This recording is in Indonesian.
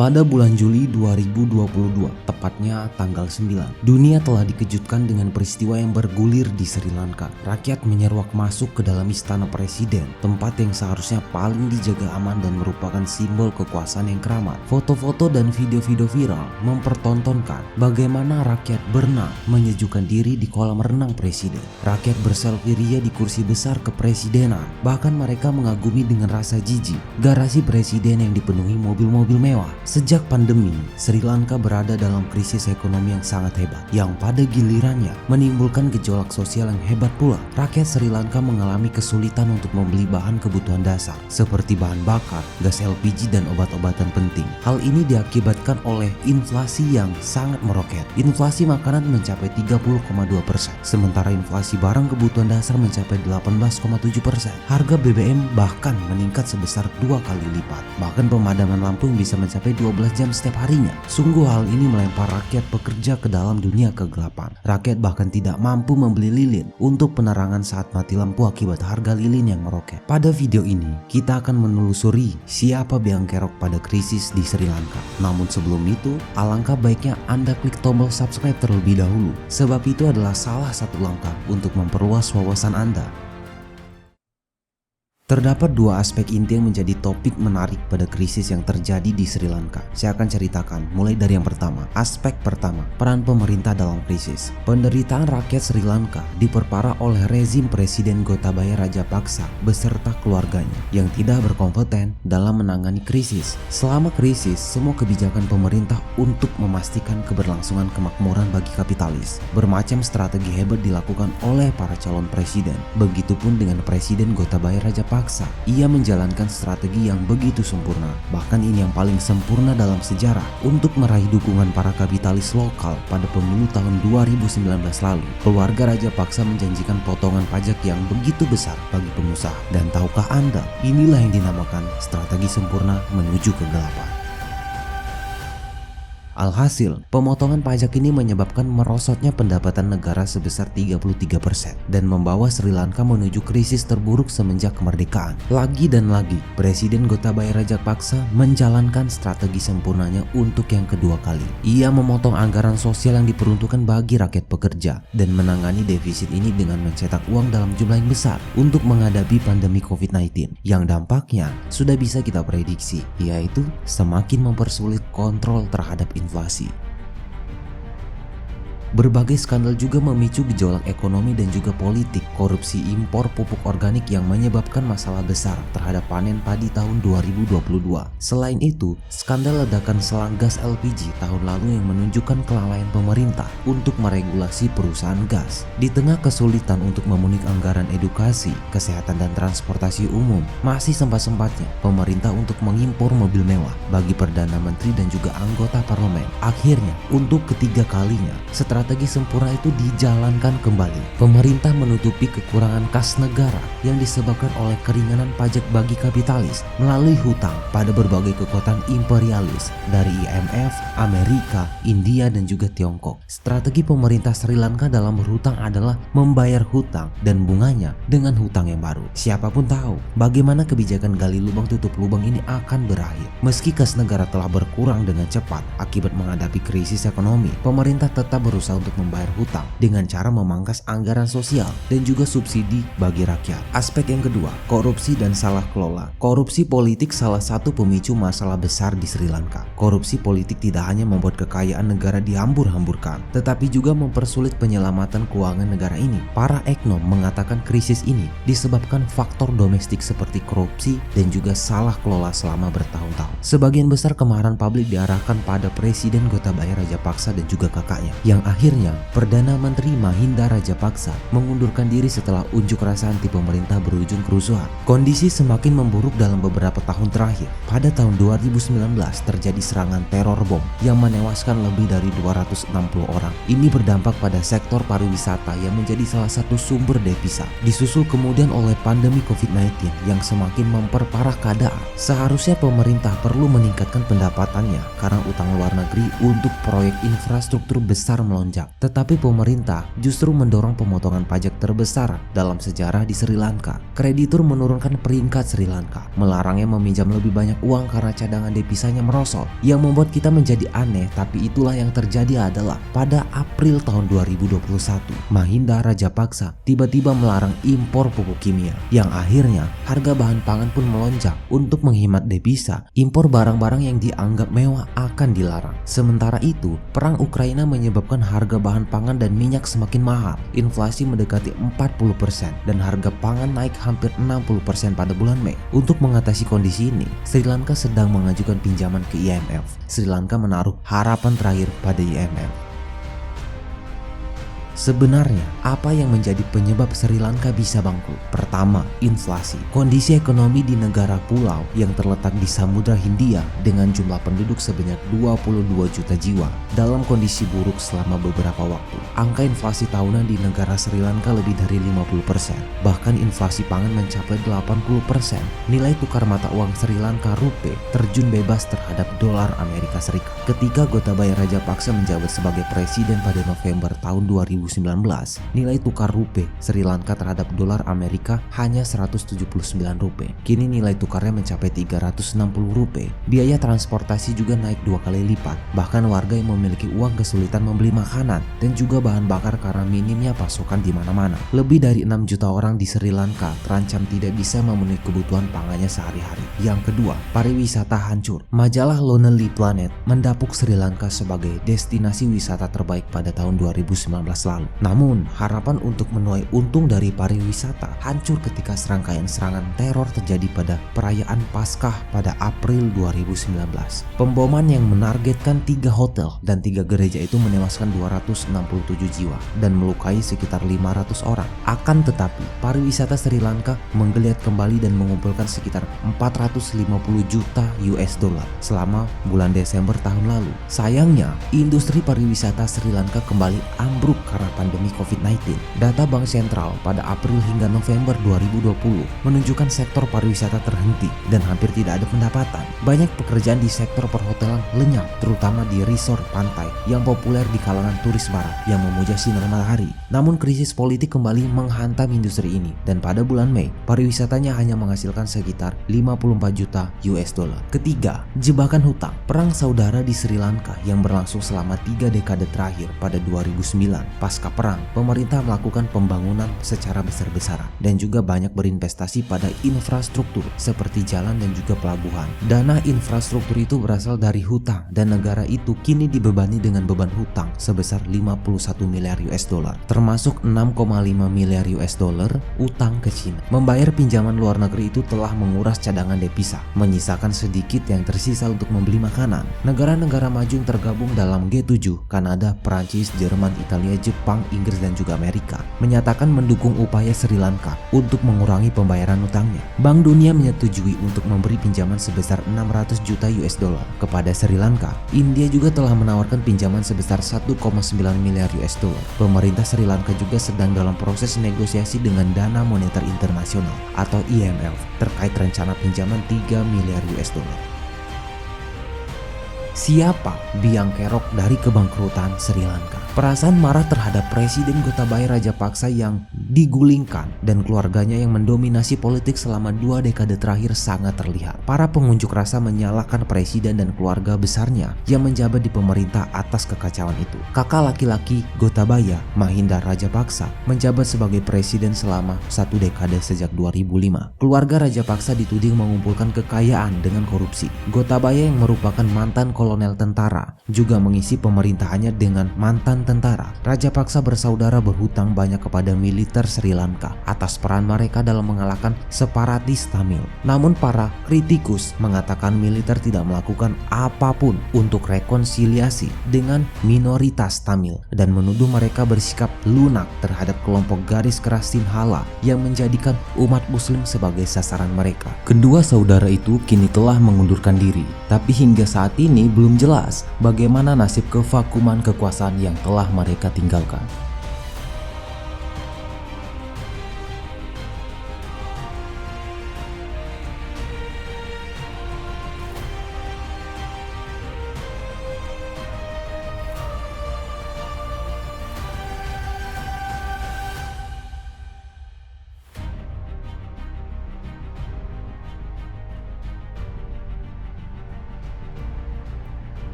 Pada bulan Juli 2022, tepatnya tanggal 9, dunia telah dikejutkan dengan peristiwa yang bergulir di Sri Lanka. Rakyat menyeruak masuk ke dalam istana presiden, tempat yang seharusnya paling dijaga aman dan merupakan simbol kekuasaan yang keramat. Foto-foto dan video-video viral mempertontonkan bagaimana rakyat berenang menyejukkan diri di kolam renang presiden. Rakyat berselfie ria di kursi besar kepresidenan, bahkan mereka mengagumi dengan rasa jijik garasi presiden yang dipenuhi mobil-mobil mewah. Sejak pandemi, Sri Lanka berada dalam krisis ekonomi yang sangat hebat, yang pada gilirannya menimbulkan gejolak sosial yang hebat pula. Rakyat Sri Lanka mengalami kesulitan untuk membeli bahan kebutuhan dasar, seperti bahan bakar, gas LPG, dan obat-obatan penting. Hal ini diakibatkan oleh inflasi yang sangat meroket. Inflasi makanan mencapai 30,2%, sementara inflasi barang kebutuhan dasar mencapai 18,7%. Harga BBM bahkan meningkat sebesar 2 kali lipat. Bahkan pemadaman lampu bisa mencapai 12 jam setiap harinya. Sungguh hal ini melempar rakyat pekerja ke dalam dunia kegelapan. Rakyat bahkan tidak mampu membeli lilin untuk penerangan saat mati lampu akibat harga lilin yang meroket. Pada video ini, kita akan menelusuri siapa biang kerok pada krisis di Sri Lanka. Namun sebelum itu, alangkah baiknya Anda klik tombol subscribe terlebih dahulu, sebab itu adalah salah satu langkah untuk memperluas wawasan Anda. Terdapat dua aspek inti yang menjadi topik menarik pada krisis yang terjadi di Sri Lanka. Saya akan ceritakan mulai dari yang pertama. Aspek pertama, peran pemerintah dalam krisis. Penderitaan rakyat Sri Lanka diperparah oleh rezim Presiden Gotabaya Rajapaksa beserta keluarganya yang tidak berkompeten dalam menangani krisis. Selama krisis, semua kebijakan pemerintah untuk memastikan keberlangsungan kemakmuran bagi kapitalis. Bermacam strategi hebat dilakukan oleh para calon presiden. Begitupun dengan Presiden Gotabaya Rajapaksa. Ia menjalankan strategi yang begitu sempurna, bahkan ini yang paling sempurna dalam sejarah untuk meraih dukungan para kapitalis lokal pada pemilu tahun 2019 lalu. Keluarga Rajapaksa menjanjikan potongan pajak yang begitu besar bagi pengusaha. Dan tahukah Anda, inilah yang dinamakan strategi sempurna menuju kegelapan. Alhasil, pemotongan pajak ini menyebabkan merosotnya pendapatan negara sebesar 33% dan membawa Sri Lanka menuju krisis terburuk semenjak kemerdekaan. Lagi dan lagi, Presiden Gotabaya Rajapaksa menjalankan strategi sempurnanya untuk yang kedua kali. Ia memotong anggaran sosial yang diperuntukkan bagi rakyat pekerja dan menangani defisit ini dengan mencetak uang dalam jumlah yang besar untuk menghadapi pandemi COVID-19 yang dampaknya sudah bisa kita prediksi, yaitu semakin mempersulit kontrol terhadap inflasi. Berbagai skandal juga memicu gejolak ekonomi dan juga politik, korupsi impor pupuk organik yang menyebabkan masalah besar terhadap panen padi tahun 2022. Selain itu, skandal ledakan selang gas LPG tahun lalu yang menunjukkan kelalaian pemerintah untuk meregulasi perusahaan gas. Di tengah kesulitan untuk memenuhi anggaran edukasi, kesehatan dan transportasi umum, masih sempat-sempatnya pemerintah untuk mengimpor mobil mewah bagi Perdana Menteri dan juga anggota parlemen. Akhirnya, untuk ketiga kalinya, strategi sempurna itu dijalankan kembali. Pemerintah menutupi kekurangan kas negara yang disebabkan oleh keringanan pajak bagi kapitalis melalui hutang pada berbagai kekuatan imperialis dari IMF, Amerika, India, dan juga Tiongkok. Strategi pemerintah Sri Lanka dalam berhutang adalah membayar hutang dan bunganya dengan hutang yang baru. Siapapun tahu bagaimana kebijakan gali lubang tutup lubang ini akan berakhir. Meski kas negara telah berkurang dengan cepat akibat menghadapi krisis ekonomi, pemerintah tetap berusaha untuk membayar hutang dengan cara memangkas anggaran sosial dan juga subsidi bagi rakyat. Aspek yang kedua, korupsi dan salah kelola. Korupsi politik salah satu pemicu masalah besar di Sri Lanka. Korupsi politik tidak hanya membuat kekayaan negara dihambur-hamburkan, tetapi juga mempersulit penyelamatan keuangan negara ini. Para ekonom mengatakan krisis ini disebabkan faktor domestik seperti korupsi dan juga salah kelola selama bertahun-tahun. Sebagian besar kemarahan publik diarahkan pada Presiden Gotabaya Rajapaksa dan juga kakaknya, yang akhirnya Perdana Menteri Mahinda Rajapaksa mengundurkan diri setelah unjuk rasa anti pemerintah berujung kerusuhan. Kondisi semakin memburuk dalam beberapa tahun terakhir. Pada tahun 2019 terjadi serangan teror bom yang menewaskan lebih dari 260 orang. Ini berdampak pada sektor pariwisata yang menjadi salah satu sumber devisa. Disusul kemudian oleh pandemi COVID-19 yang semakin memperparah keadaan. Seharusnya pemerintah perlu meningkatkan pendapatannya karena utang luar negeri untuk proyek infrastruktur besar melonjak melonjak. Tetapi pemerintah justru mendorong pemotongan pajak terbesar dalam sejarah di Sri Lanka. Kreditur menurunkan peringkat Sri Lanka, melarangnya meminjam lebih banyak uang karena cadangan devisanya merosot. Yang membuat kita menjadi aneh, tapi itulah yang terjadi adalah pada April tahun 2021, Mahinda Rajapaksa tiba-tiba melarang impor pupuk kimia, yang akhirnya harga bahan pangan pun melonjak. Untuk menghemat devisa, impor barang-barang yang dianggap mewah akan dilarang. Sementara itu, perang Ukraina menyebabkan harga bahan pangan dan minyak semakin mahal. Inflasi mendekati 40% dan harga pangan naik hampir 60% pada bulan Mei. Untuk mengatasi kondisi ini, Sri Lanka sedang mengajukan pinjaman ke IMF. Sri Lanka menaruh harapan terakhir pada IMF. Sebenarnya, apa yang menjadi penyebab Sri Lanka bisa bangkrut? Pertama, inflasi. Kondisi ekonomi di negara pulau yang terletak di Samudra Hindia dengan jumlah penduduk sebanyak 22 juta jiwa dalam kondisi buruk selama beberapa waktu. Angka inflasi tahunan di negara Sri Lanka lebih dari 50%. Bahkan inflasi pangan mencapai 80%. Nilai tukar mata uang Sri Lanka rupiah terjun bebas terhadap dolar Amerika Serikat. Ketika Gotabaya Rajapaksa menjabat sebagai presiden pada November tahun 2019, nilai tukar rupiah Sri Lanka terhadap dolar Amerika hanya 179 rupiah. Kini nilai tukarnya mencapai 360 rupiah. Biaya transportasi juga naik 2 kali lipat. Bahkan warga yang memiliki uang kesulitan membeli makanan dan juga bahan bakar karena minimnya pasokan di mana-mana. Lebih dari 6 juta orang di Sri Lanka terancam tidak bisa memenuhi kebutuhan pangannya sehari-hari. Yang kedua, pariwisata hancur. Majalah Lonely Planet mendapuk Sri Lanka sebagai destinasi wisata terbaik pada tahun 2019 lalu. Namun, harapan untuk menuai untung dari pariwisata hancur ketika serangkaian serangan teror terjadi pada perayaan Paskah pada April 2019. Pemboman yang menargetkan 3 hotel dan 3 gereja itu menewaskan 267 jiwa dan melukai sekitar 500 orang. Akan tetapi, pariwisata Sri Lanka menggeliat kembali dan mengumpulkan sekitar 450 juta US dollar selama bulan Desember tahun lalu. Sayangnya, industri pariwisata Sri Lanka kembali ambruk karena pandemi COVID-19. Data Bank Sentral pada April hingga November 2020 menunjukkan sektor pariwisata terhenti dan hampir tidak ada pendapatan. Banyak pekerjaan di sektor perhotelan lenyap, terutama di resort pantai yang populer di kalangan turis barat yang memuja sinar matahari. Namun krisis politik kembali menghantam industri ini dan pada bulan Mei, pariwisatanya hanya menghasilkan sekitar 54 juta US dollar. Ketiga, jebakan hutang. Perang saudara di Sri Lanka yang berlangsung selama 3 dekade terakhir pada 2009. Pasca perang, pemerintah melakukan pembangunan secara besar-besaran dan juga banyak berinvestasi pada infrastruktur seperti jalan dan juga pelabuhan. Dana infrastruktur itu berasal dari hutang dan negara itu kini dibebani dengan beban hutang sebesar 51 miliar US dollar, termasuk 6,5 miliar US dollar utang ke China. Membayar pinjaman luar negeri itu telah menguras cadangan devisa, menyisakan sedikit yang tersisa untuk membeli makanan. Negara-negara maju yang tergabung dalam G7, Kanada, Perancis, Jerman, Italia, Jepang, Inggris dan juga Amerika menyatakan mendukung upaya Sri Lanka untuk mengurangi pembayaran utangnya. Bank Dunia menyetujui untuk memberi pinjaman sebesar 600 juta US dollar kepada Sri Lanka. India juga telah menawarkan pinjaman sebesar 1,9 miliar US dollar. Pemerintah Sri Lanka juga sedang dalam proses negosiasi dengan Dana Moneter Internasional atau IMF terkait rencana pinjaman 3 miliar US dollar. Siapa biang kerok dari kebangkrutan Sri Lanka? Perasaan marah terhadap Presiden Gotabaya Rajapaksa yang digulingkan dan keluarganya yang mendominasi politik selama 2 dekade terakhir sangat terlihat. Para pengunjuk rasa menyalahkan presiden dan keluarga besarnya yang menjabat di pemerintah atas kekacauan itu. Kakak laki-laki Gotabaya, Mahinda Rajapaksa, menjabat sebagai presiden selama 1 dekade sejak 2005. Keluarga Rajapaksa dituding mengumpulkan kekayaan dengan korupsi. Gotabaya yang merupakan mantan kolonel tentara juga mengisi pemerintahannya dengan mantan tentara. Rajapaksa bersaudara berhutang banyak kepada militer Sri Lanka atas peran mereka dalam mengalahkan separatis Tamil. Namun para kritikus mengatakan militer tidak melakukan apapun untuk rekonsiliasi dengan minoritas Tamil dan menuduh mereka bersikap lunak terhadap kelompok garis keras Sinhala yang menjadikan umat muslim sebagai sasaran mereka. Kedua saudara itu kini telah mengundurkan diri, tapi hingga saat ini belum jelas bagaimana nasib kevakuman kekuasaan yang telah mereka tinggalkan.